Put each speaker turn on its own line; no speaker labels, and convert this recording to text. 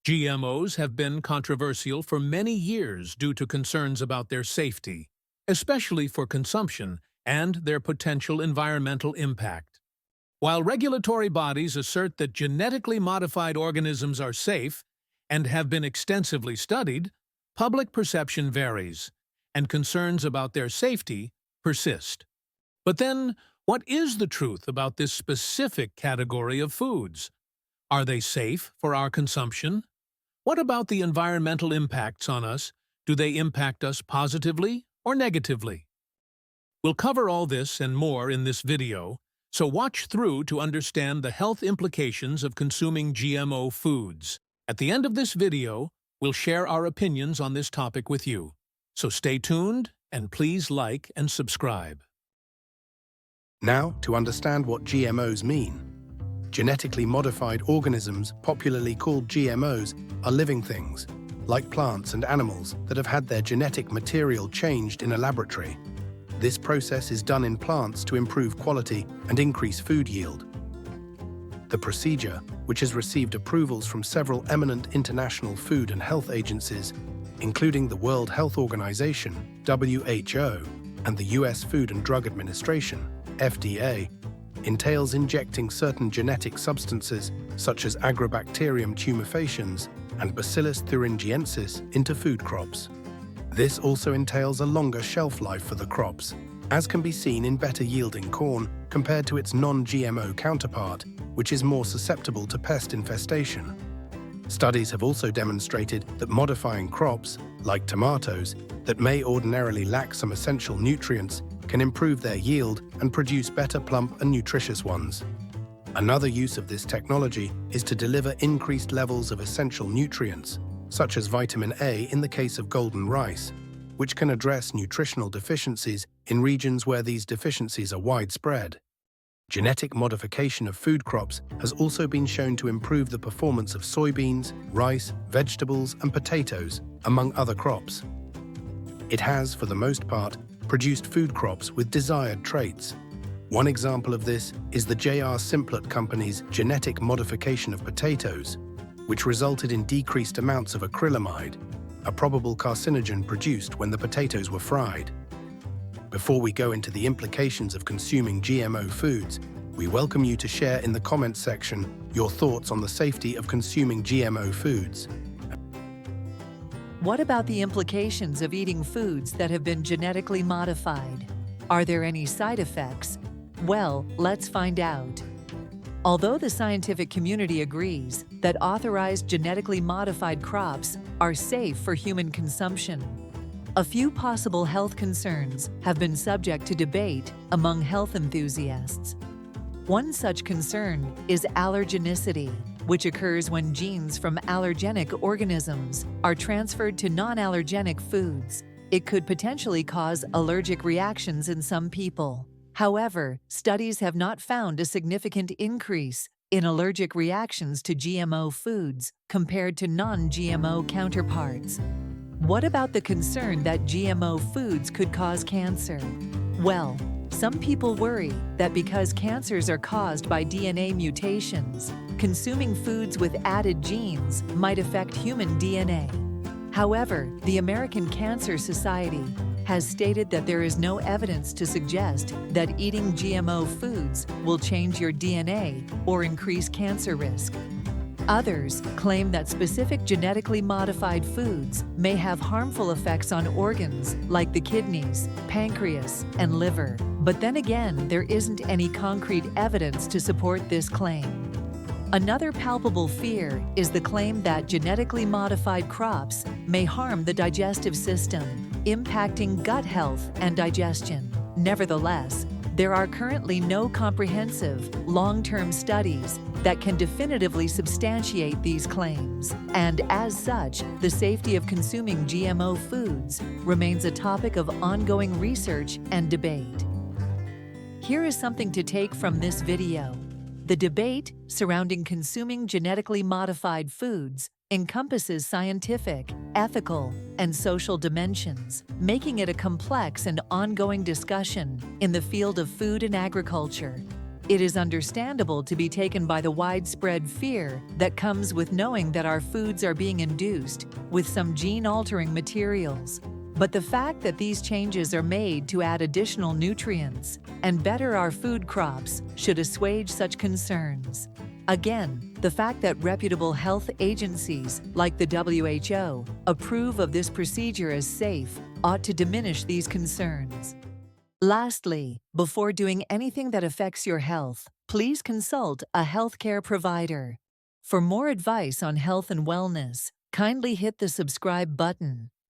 GMOs have been controversial for many years due to concerns about their safety, especially for consumption, and their potential environmental impact. While regulatory bodies assert that genetically modified organisms are safe and have been extensively studied, public perception varies, and concerns about their safety persist. But then, what is the truth about this specific category of foods? Are they safe for our consumption? What about the environmental impacts on us? Do they impact us positively or negatively? We'll cover all this and more in this video, so watch through to understand the health implications of consuming GMO foods. At the end of this video, we'll share our opinions on this topic with you. So stay tuned and please like and subscribe.
Now, to understand what GMOs mean. Genetically modified organisms, popularly called GMOs, are living things, like plants and animals that have had their genetic material changed in a laboratory. This process is done in plants to improve quality and increase food yield. The procedure, which has received approvals from several eminent international food and health agencies, including the World Health Organization, WHO, and the US Food and Drug Administration, FDA, entails injecting certain genetic substances such as Agrobacterium tumefaciens and Bacillus thuringiensis into food crops. This also entails a longer shelf life for the crops, as can be seen in better yielding corn compared to its non-GMO counterpart, which is more susceptible to pest infestation. Studies have also demonstrated that modifying crops, like tomatoes, that may ordinarily lack some essential nutrients can improve their yield and produce better plump and nutritious ones. Another use of this technology is to deliver increased levels of essential nutrients, such as vitamin A in the case of golden rice, which can address nutritional deficiencies in regions where these deficiencies are widespread. Genetic modification of food crops has also been shown to improve the performance of soybeans, rice, vegetables, and potatoes, among other crops. It has, for the most part, produced food crops with desired traits. One example of this is the J.R. Simplot Company's genetic modification of potatoes, which resulted in decreased amounts of acrylamide, a probable carcinogen produced when the potatoes were fried. Before we go into the implications of consuming GMO foods, we welcome you to share in the comments section your thoughts on the safety of consuming GMO foods.
What about the implications of eating foods that have been genetically modified? Are there any side effects? Well, let's find out. Although the scientific community agrees that authorized genetically modified crops are safe for human consumption, a few possible health concerns have been subject to debate among health enthusiasts. One such concern is allergenicity, which occurs when genes from allergenic organisms are transferred to non-allergenic foods. It could potentially cause allergic reactions in some people. However, studies have not found a significant increase in allergic reactions to GMO foods compared to non-GMO counterparts. What about the concern that GMO foods could cause cancer? Well, some people worry that because cancers are caused by DNA mutations, consuming foods with added genes might affect human DNA. However, the American Cancer Society has stated that there is no evidence to suggest that eating GMO foods will change your DNA or increase cancer risk. Others claim that specific genetically modified foods may have harmful effects on organs like the kidneys, pancreas, and liver. But then again, there isn't any concrete evidence to support this claim. Another palpable fear is the claim that genetically modified crops may harm the digestive system, impacting gut health and digestion. Nevertheless, there are currently no comprehensive, long-term studies that can definitively substantiate these claims, and as such, the safety of consuming GMO foods remains a topic of ongoing research and debate. Here is something to take from this video. The debate surrounding consuming genetically modified foods encompasses scientific, ethical, and social dimensions, making it a complex and ongoing discussion in the field of food and agriculture. It is understandable to be taken by the widespread fear that comes with knowing that our foods are being induced with some gene-altering materials. But the fact that these changes are made to add additional nutrients and better our food crops should assuage such concerns. Again, the fact that reputable health agencies like the WHO approve of this procedure as safe ought to diminish these concerns. Lastly, before doing anything that affects your health, please consult a healthcare provider. For more advice on health and wellness, kindly hit the subscribe button.